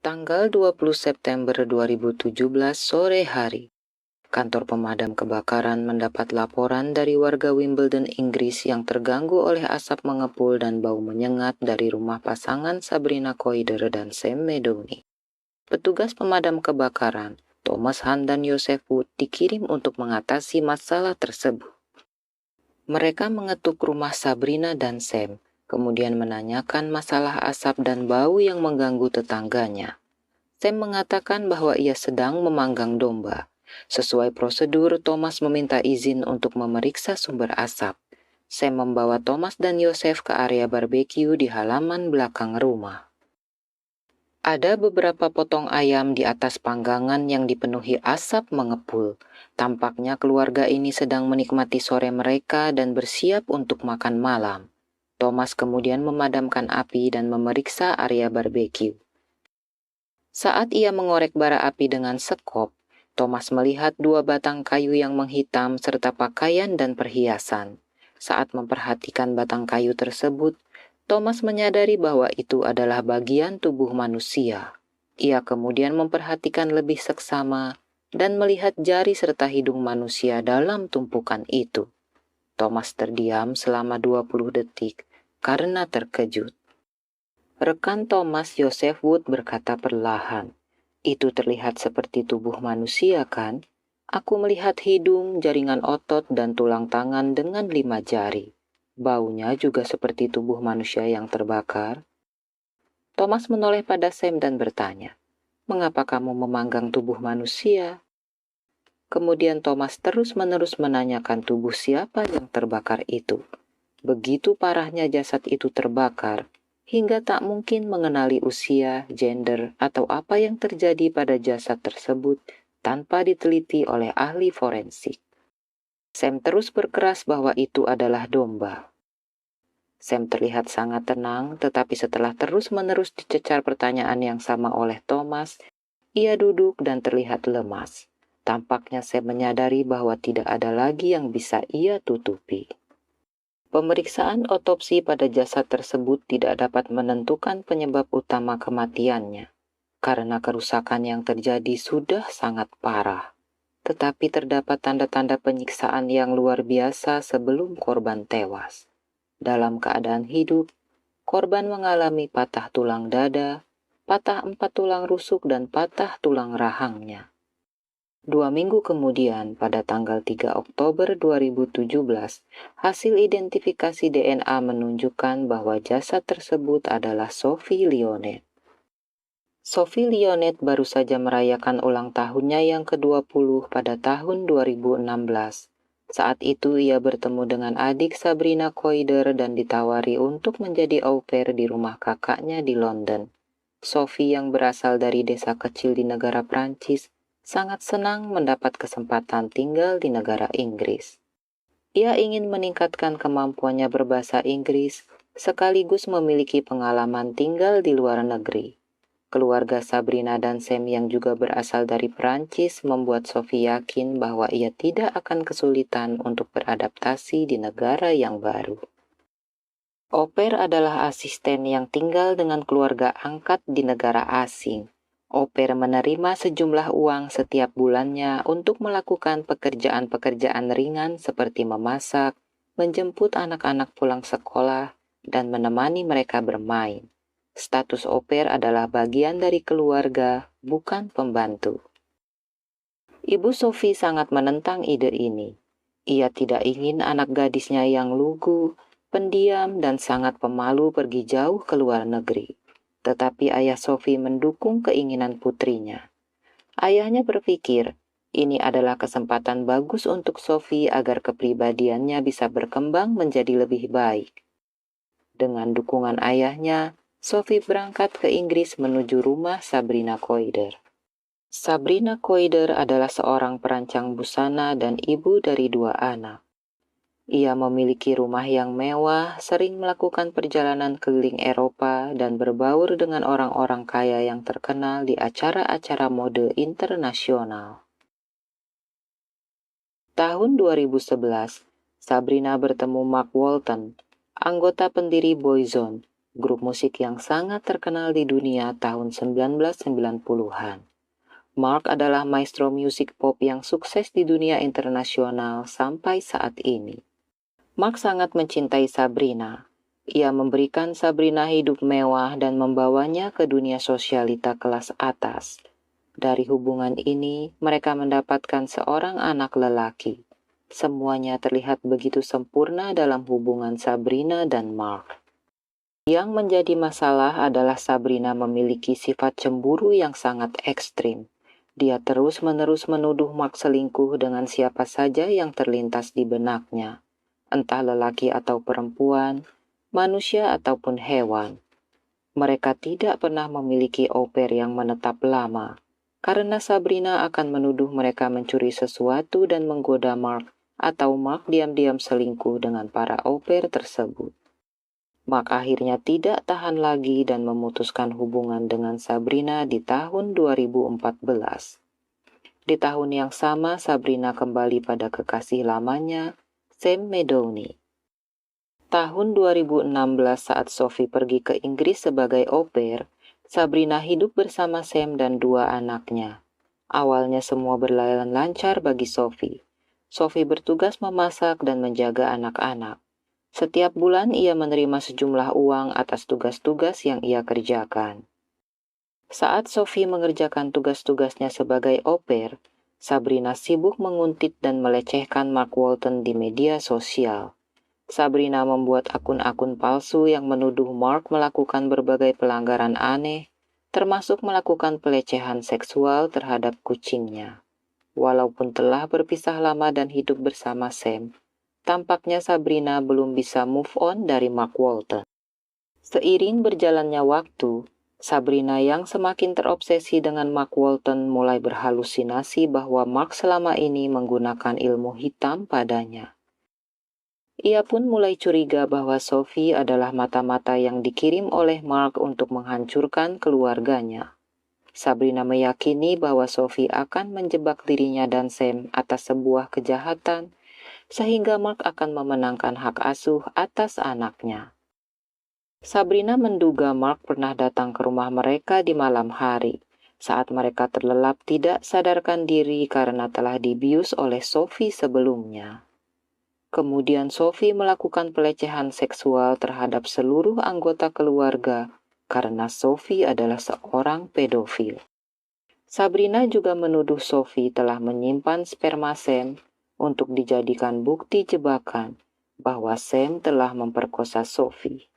Tanggal 20 September 2017 sore hari, kantor pemadam kebakaran mendapat laporan dari warga Wimbledon, Inggris yang terganggu oleh asap mengepul dan bau menyengat dari rumah pasangan Sabrina Koider dan Sam Medoni. Petugas pemadam kebakaran, Thomas Hunt dan Joseph Wood, dikirim untuk mengatasi masalah tersebut. Mereka mengetuk rumah Sabrina dan Sam, kemudian menanyakan masalah asap dan bau yang mengganggu tetangganya. Sam mengatakan bahwa ia sedang memanggang domba. Sesuai prosedur, Thomas meminta izin untuk memeriksa sumber asap. Sam membawa Thomas dan Joseph ke area barbeque di halaman belakang rumah. Ada beberapa potong ayam di atas panggangan yang dipenuhi asap mengepul. Tampaknya keluarga ini sedang menikmati sore mereka dan bersiap untuk makan malam. Thomas kemudian memadamkan api dan memeriksa area barbeque. Saat ia mengorek bara api dengan sekop, Thomas melihat 2 batang kayu yang menghitam serta pakaian dan perhiasan. Saat memperhatikan batang kayu tersebut, Thomas menyadari bahwa itu adalah bagian tubuh manusia. Ia kemudian memperhatikan lebih seksama dan melihat jari serta hidung manusia dalam tumpukan itu. Thomas terdiam selama 20 detik karena terkejut. Rekan Thomas, Joseph Wood, berkata perlahan, "Itu terlihat seperti tubuh manusia, kan? Aku melihat hidung, jaringan otot, dan tulang tangan dengan 5 jari. Baunya juga seperti tubuh manusia yang terbakar." Thomas menoleh pada Sam dan bertanya, "Mengapa kamu memanggang tubuh manusia?" Kemudian Thomas terus-menerus menanyakan tubuh siapa yang terbakar itu. Begitu parahnya jasad itu terbakar, hingga tak mungkin mengenali usia, gender, atau apa yang terjadi pada jasad tersebut tanpa diteliti oleh ahli forensik. Sam terus berkeras bahwa itu adalah domba. Sam terlihat sangat tenang, tetapi setelah terus-menerus dicecar pertanyaan yang sama oleh Thomas, ia duduk dan terlihat lemas. Tampaknya Sam menyadari bahwa tidak ada lagi yang bisa ia tutupi. Pemeriksaan otopsi pada jasad tersebut tidak dapat menentukan penyebab utama kematiannya, karena kerusakan yang terjadi sudah sangat parah. Tetapi terdapat tanda-tanda penyiksaan yang luar biasa sebelum korban tewas. Dalam keadaan hidup, korban mengalami patah tulang dada, patah 4 tulang rusuk, dan patah tulang rahangnya. 2 minggu kemudian, pada tanggal 3 Oktober 2017, hasil identifikasi DNA menunjukkan bahwa jasad tersebut adalah Sophie Lyonet. Sophie Lyonet baru saja merayakan ulang tahunnya yang ke-20 pada tahun 2016. Saat itu ia bertemu dengan adik Sabrina Koider dan ditawari untuk menjadi au pair di rumah kakaknya di London. Sophie yang berasal dari desa kecil di negara Prancis sangat senang mendapat kesempatan tinggal di negara Inggris. Ia ingin meningkatkan kemampuannya berbahasa Inggris, sekaligus memiliki pengalaman tinggal di luar negeri. Keluarga Sabrina dan Sam yang juga berasal dari Prancis membuat Sophie yakin bahwa ia tidak akan kesulitan untuk beradaptasi di negara yang baru. Au pair adalah asisten yang tinggal dengan keluarga angkat di negara asing. Au pair menerima sejumlah uang setiap bulannya untuk melakukan pekerjaan-pekerjaan ringan seperti memasak, menjemput anak-anak pulang sekolah, dan menemani mereka bermain. Status au pair adalah bagian dari keluarga, bukan pembantu. Ibu Sophie sangat menentang ide ini. Ia tidak ingin anak gadisnya yang lugu, pendiam, dan sangat pemalu pergi jauh ke luar negeri. Tetapi ayah Sophie mendukung keinginan putrinya. Ayahnya berpikir, ini adalah kesempatan bagus untuk Sophie agar kepribadiannya bisa berkembang menjadi lebih baik. Dengan dukungan ayahnya, Sophie berangkat ke Inggris menuju rumah Sabrina Koider. Sabrina Koider adalah seorang perancang busana dan ibu dari 2 anak. Ia memiliki rumah yang mewah, sering melakukan perjalanan keliling Eropa, dan berbaur dengan orang-orang kaya yang terkenal di acara-acara mode internasional. Tahun 2011, Sabrina bertemu Mark Walton, anggota pendiri Boyzone, grup musik yang sangat terkenal di dunia tahun 1990-an. Mark adalah maestro musik pop yang sukses di dunia internasional sampai saat ini. Mark sangat mencintai Sabrina. Ia memberikan Sabrina hidup mewah dan membawanya ke dunia sosialita kelas atas. Dari hubungan ini, mereka mendapatkan seorang anak lelaki. Semuanya terlihat begitu sempurna dalam hubungan Sabrina dan Mark. Yang menjadi masalah adalah Sabrina memiliki sifat cemburu yang sangat ekstrim. Dia terus-menerus menuduh Mark selingkuh dengan siapa saja yang terlintas di benaknya, entah lelaki atau perempuan, manusia ataupun hewan. Mereka tidak pernah memiliki au pair yang menetap lama, karena Sabrina akan menuduh mereka mencuri sesuatu dan menggoda Mark, atau Mark diam-diam selingkuh dengan para au pair tersebut. Mark akhirnya tidak tahan lagi dan memutuskan hubungan dengan Sabrina di tahun 2014. Di tahun yang sama, Sabrina kembali pada kekasih lamanya, Sam Medoni. Tahun 2016 saat Sophie pergi ke Inggris sebagai au pair, Sabrina hidup bersama Sam dan 2 anaknya. Awalnya semua berjalan lancar bagi Sophie. Sophie bertugas memasak dan menjaga anak-anak. Setiap bulan ia menerima sejumlah uang atas tugas-tugas yang ia kerjakan. Saat Sophie mengerjakan tugas-tugasnya sebagai au pair, Sabrina sibuk menguntit dan melecehkan Mark Walton di media sosial. Sabrina membuat akun-akun palsu yang menuduh Mark melakukan berbagai pelanggaran aneh, termasuk melakukan pelecehan seksual terhadap kucingnya. Walaupun telah berpisah lama dan hidup bersama Sam, tampaknya Sabrina belum bisa move on dari Mark Walton. Seiring berjalannya waktu, Sabrina yang semakin terobsesi dengan Mark Walton mulai berhalusinasi bahwa Mark selama ini menggunakan ilmu hitam padanya. Ia pun mulai curiga bahwa Sophie adalah mata-mata yang dikirim oleh Mark untuk menghancurkan keluarganya. Sabrina meyakini bahwa Sophie akan menjebak dirinya dan Sam atas sebuah kejahatan, sehingga Mark akan memenangkan hak asuh atas anaknya. Sabrina menduga Mark pernah datang ke rumah mereka di malam hari, saat mereka terlelap tidak sadarkan diri karena telah dibius oleh Sophie sebelumnya. Kemudian Sophie melakukan pelecehan seksual terhadap seluruh anggota keluarga karena Sophie adalah seorang pedofil. Sabrina juga menuduh Sophie telah menyimpan sperma Sam untuk dijadikan bukti jebakan bahwa Sam telah memperkosa Sophie.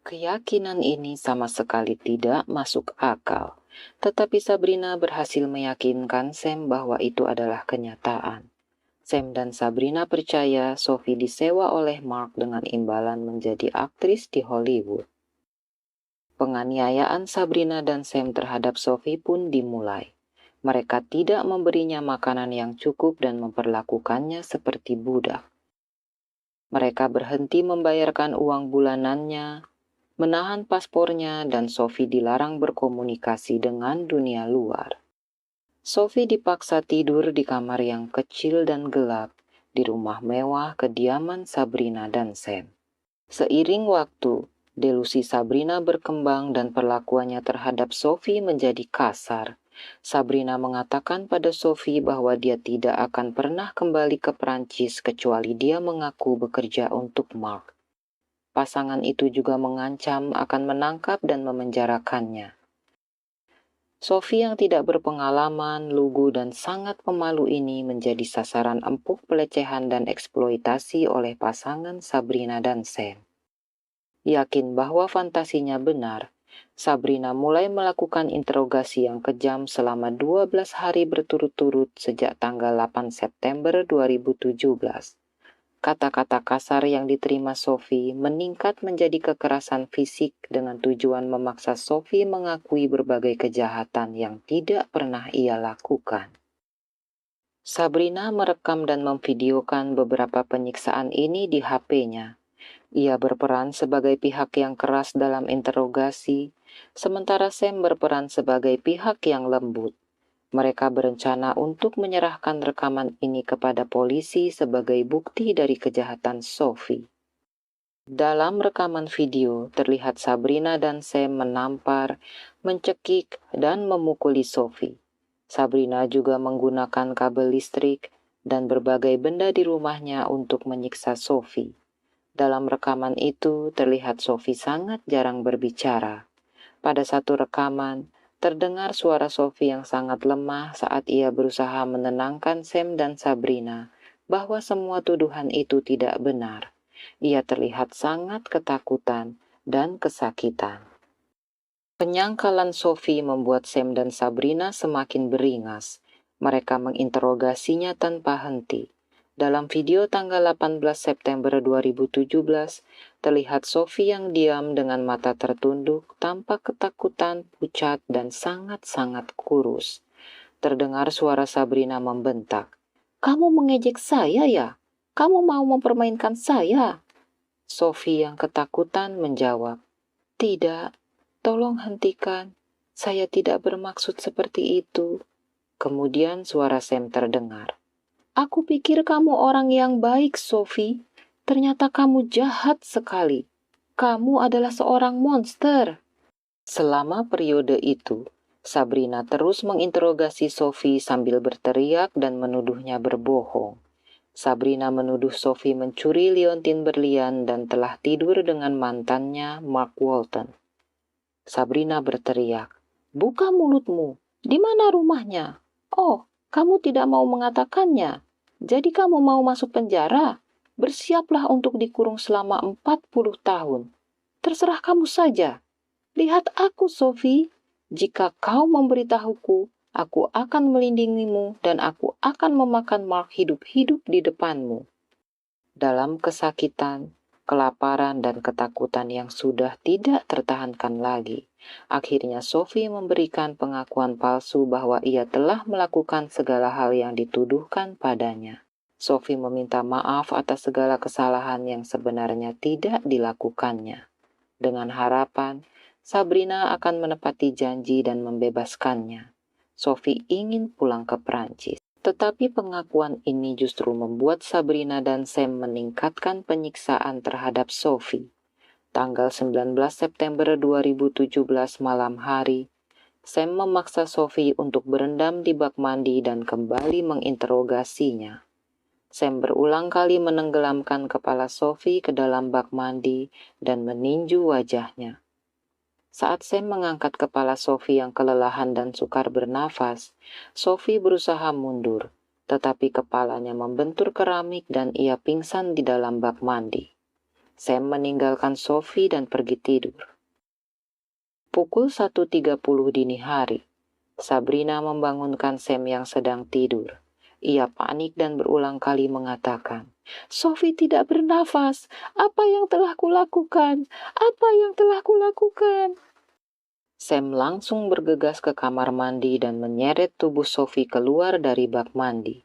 Keyakinan ini sama sekali tidak masuk akal, tetapi Sabrina berhasil meyakinkan Sam bahwa itu adalah kenyataan. Sam dan Sabrina percaya Sophie disewa oleh Mark dengan imbalan menjadi aktris di Hollywood. Penganiayaan Sabrina dan Sam terhadap Sophie pun dimulai. Mereka tidak memberinya makanan yang cukup dan memperlakukannya seperti budak. Mereka berhenti membayarkan uang bulanannya, menahan paspornya, dan Sophie dilarang berkomunikasi dengan dunia luar. Sophie dipaksa tidur di kamar yang kecil dan gelap di rumah mewah kediaman Sabrina dan Sam. Seiring waktu, delusi Sabrina berkembang dan perlakuannya terhadap Sophie menjadi kasar. Sabrina mengatakan pada Sophie bahwa dia tidak akan pernah kembali ke Prancis kecuali dia mengaku bekerja untuk Mark. Pasangan itu juga mengancam akan menangkap dan memenjarakannya. Sophie yang tidak berpengalaman, lugu, dan sangat pemalu ini menjadi sasaran empuk pelecehan dan eksploitasi oleh pasangan Sabrina dan Sam. Yakin bahwa fantasinya benar, Sabrina mulai melakukan interogasi yang kejam selama 12 hari berturut-turut sejak tanggal 8 September 2017. Kata-kata kasar yang diterima Sophie meningkat menjadi kekerasan fisik dengan tujuan memaksa Sophie mengakui berbagai kejahatan yang tidak pernah ia lakukan. Sabrina merekam dan memvideokan beberapa penyiksaan ini di HP-nya. Ia berperan sebagai pihak yang keras dalam interogasi, sementara Sam berperan sebagai pihak yang lembut. Mereka berencana untuk menyerahkan rekaman ini kepada polisi sebagai bukti dari kejahatan Sophie. Dalam rekaman video, terlihat Sabrina dan Sam menampar, mencekik, dan memukuli Sophie. Sabrina juga menggunakan kabel listrik dan berbagai benda di rumahnya untuk menyiksa Sophie. Dalam rekaman itu, terlihat Sophie sangat jarang berbicara. Pada satu rekaman, terdengar suara Sophie yang sangat lemah saat ia berusaha menenangkan Sam dan Sabrina bahwa semua tuduhan itu tidak benar. Ia terlihat sangat ketakutan dan kesakitan. Penyangkalan Sophie membuat Sam dan Sabrina semakin beringas. Mereka menginterogasinya tanpa henti. Dalam video tanggal 18 September 2017, terlihat Sophie yang diam dengan mata tertunduk, tampak ketakutan, pucat, dan sangat-sangat kurus. Terdengar suara Sabrina membentak, "Kamu mengejek saya ya? Kamu mau mempermainkan saya?" Sophie yang ketakutan menjawab, "Tidak, tolong hentikan. Saya tidak bermaksud seperti itu." Kemudian suara Sam terdengar. "Aku pikir kamu orang yang baik, Sophie. Ternyata kamu jahat sekali. Kamu adalah seorang monster." Selama periode itu, Sabrina terus menginterogasi Sophie sambil berteriak dan menuduhnya berbohong. Sabrina menuduh Sophie mencuri liontin berlian dan telah tidur dengan mantannya, Mark Walton. Sabrina berteriak, "Buka mulutmu, di mana rumahnya? Oh, kamu tidak mau mengatakannya. Jadi kamu mau masuk penjara? Bersiaplah untuk dikurung selama 40 tahun. Terserah kamu saja. Lihat aku, Sophie. Jika kau memberitahuku, aku akan melindungimu dan aku akan memakan Mark hidup-hidup di depanmu." Dalam kesakitan, kelaparan, dan ketakutan yang sudah tidak tertahankan lagi, akhirnya Sophie memberikan pengakuan palsu bahwa ia telah melakukan segala hal yang dituduhkan padanya. Sophie meminta maaf atas segala kesalahan yang sebenarnya tidak dilakukannya, dengan harapan Sabrina akan menepati janji dan membebaskannya. Sophie ingin pulang ke Prancis. Tetapi pengakuan ini justru membuat Sabrina dan Sam meningkatkan penyiksaan terhadap Sophie. Tanggal 19 September 2017 malam hari, Sam memaksa Sophie untuk berendam di bak mandi dan kembali menginterogasinya. Sam berulang kali menenggelamkan kepala Sophie ke dalam bak mandi dan meninju wajahnya. Saat Sam mengangkat kepala Sophie yang kelelahan dan sukar bernafas, Sophie berusaha mundur, tetapi kepalanya membentur keramik dan ia pingsan di dalam bak mandi. Sam meninggalkan Sophie dan pergi tidur. Pukul 1.30 dini hari, Sabrina membangunkan Sam yang sedang tidur. Ia panik dan berulang kali mengatakan, "Sophie tidak bernafas. Apa yang telah kulakukan? Apa yang telah kulakukan?" Sam langsung bergegas ke kamar mandi dan menyeret tubuh Sophie keluar dari bak mandi.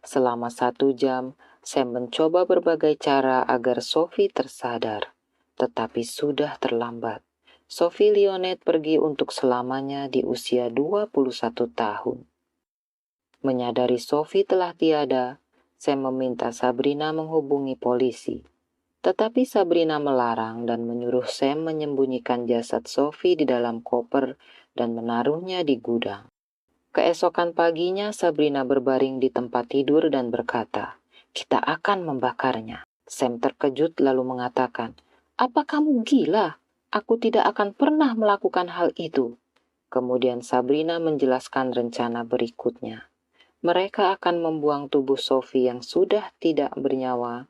Selama 1 jam, Sam mencoba berbagai cara agar Sophie tersadar. Tetapi sudah terlambat. Sophie Lionnet pergi untuk selamanya di usia 21 tahun. Menyadari Sophie telah tiada, Sam meminta Sabrina menghubungi polisi. Tetapi Sabrina melarang dan menyuruh Sam menyembunyikan jasad Sophie di dalam koper dan menaruhnya di gudang. Keesokan paginya Sabrina berbaring di tempat tidur dan berkata, "Kita akan membakarnya." Sam terkejut lalu mengatakan, "Apa kamu gila? Aku tidak akan pernah melakukan hal itu." Kemudian Sabrina menjelaskan rencana berikutnya. Mereka akan membuang tubuh Sophie yang sudah tidak bernyawa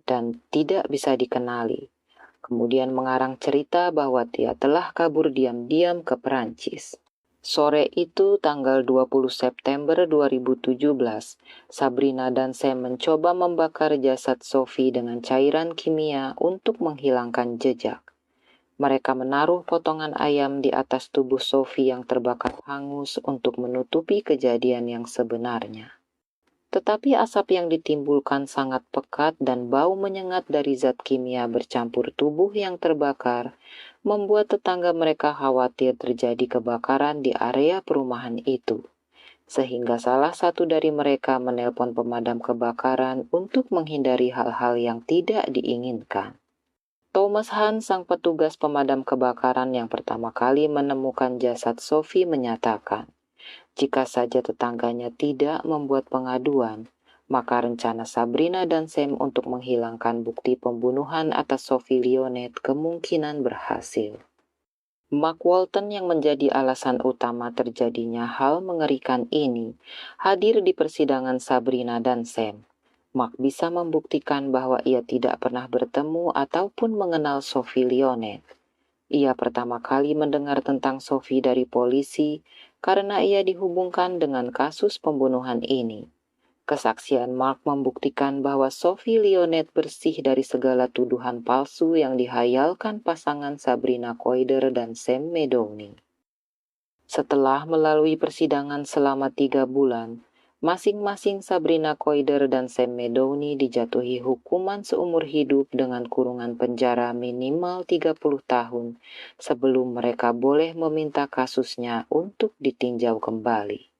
dan tidak bisa dikenali. Kemudian mengarang cerita bahwa dia telah kabur diam-diam ke Perancis. Sore itu tanggal 20 September 2017, Sabrina dan Sam mencoba membakar jasad Sophie dengan cairan kimia untuk menghilangkan jejak. Mereka menaruh potongan ayam di atas tubuh Sophie yang terbakar hangus untuk menutupi kejadian yang sebenarnya. Tetapi asap yang ditimbulkan sangat pekat dan bau menyengat dari zat kimia bercampur tubuh yang terbakar membuat tetangga mereka khawatir terjadi kebakaran di area perumahan itu. Sehingga salah satu dari mereka menelpon pemadam kebakaran untuk menghindari hal-hal yang tidak diinginkan. Thomas Han, sang petugas pemadam kebakaran yang pertama kali menemukan jasad Sophie, menyatakan, jika saja tetangganya tidak membuat pengaduan, maka rencana Sabrina dan Sam untuk menghilangkan bukti pembunuhan atas Sophie Lyonet kemungkinan berhasil. Mark Walton, yang menjadi alasan utama terjadinya hal mengerikan ini, hadir di persidangan Sabrina dan Sam. Mark bisa membuktikan bahwa ia tidak pernah bertemu ataupun mengenal Sophie Lyonet. Ia pertama kali mendengar tentang Sophie dari polisi karena ia dihubungkan dengan kasus pembunuhan ini. Kesaksian Mark membuktikan bahwa Sophie Lyonet bersih dari segala tuduhan palsu yang dihayalkan pasangan Sabrina Koider dan Sam Medowny. Setelah melalui persidangan selama 3 bulan, masing-masing Sabrina Koider dan Sam Medowny dijatuhi hukuman seumur hidup dengan kurungan penjara minimal 30 tahun sebelum mereka boleh meminta kasusnya untuk ditinjau kembali.